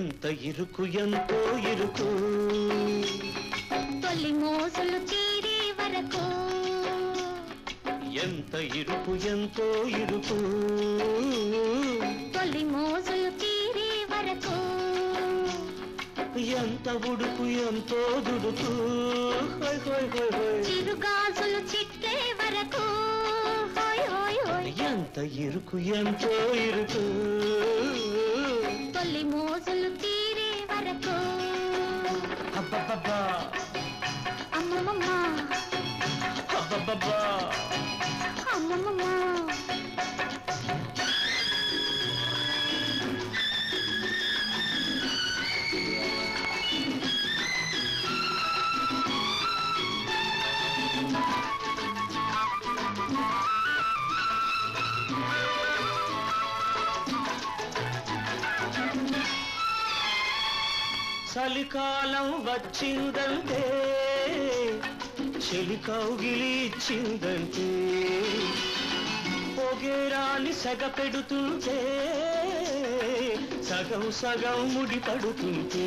ఎంత ఇరుకు ఎంతో ఇరుకు తొలి మోసులు తీరే వరకు ఎంత ఇరుకు ఎంతో ఇరుకు తొలి మోసులు తీరే వరకు ఎంత ఉడుకు ఎంతో దుడుకు చిరుగాజులు చిట్లే వరకు ఎంత ఇరుకు ఎంతో ఇరుకు తొలి మోసులు తీరే వరకు అబ్బబ్బబ్బా అమ్మమ్మ అబ్బబ్బబ్బా అమ్మమ్మ చలికాలం వచ్చిందంటే చెలి కౌగిలి ఇచ్చిందంటే పొగేరాని సగ పెడుతుంటే సగం సగం ముడి పడుతుంటే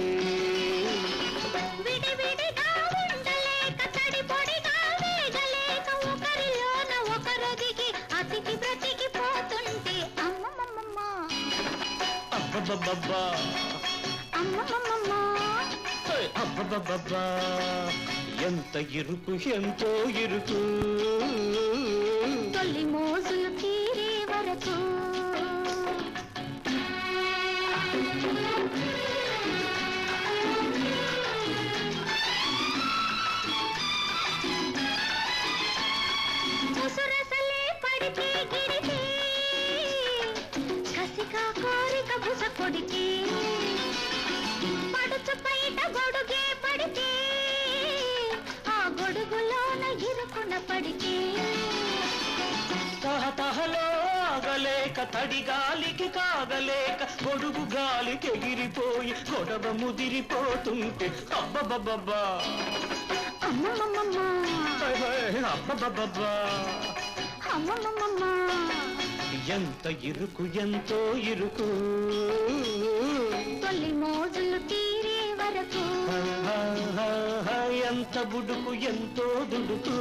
విడివిడిగా ఉండలేక తడిపొడిగా వేగలేక ఒకరిలోన ఒకరొదిగి అతికి బ్రతికి పోతుంటే అమ్మమ్మమ్మ అబ్బబ్బబ్బబ్బా అమ్మమ్మమ్మ అబ్బబ్బబ్బబ్బా ఎంత ఇరుకు ఎంతో ఇరుకు తొలి మోజులు తీరే వరకు ముసురసలే పడితే గిరితే కసిగా కోరిక బుస కొడితే పడుచు పైట గొడుగే పడితే ఆ గొడుగులోన ఇరుకున పడితే తహతహలో ఆగలేక తడి గాలికి కాగలేక గొడుగు గాలికి ఎగిరిపోయి గొడవ ముదిరిపోతుంటే అబ్బబ్బబ్బబ్బా అమ్మమ్మమ్మ అబ్బబ్బబ్బబ్బా అమ్మమ్మమ్మ ఎంత ఇరుకు ఎంతో ఇరుకు తొలి మోజులు తీరే వరకు ఎంత బుడుకు ఎంతో దుడుకు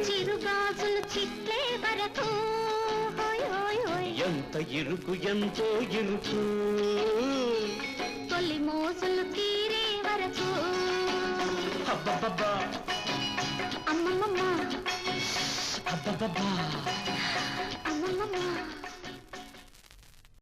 చిరుగాజులు చిట్లే వరకు ఎంత ఇరుకు ఎంతో ఇరుకు తొలి మోజులు తీరే వరకు అబ్బబ్బబ్బా అమ్మమ్మమ్మ అబ్బబ్బబ్బా అమ్మమ్మమ్మ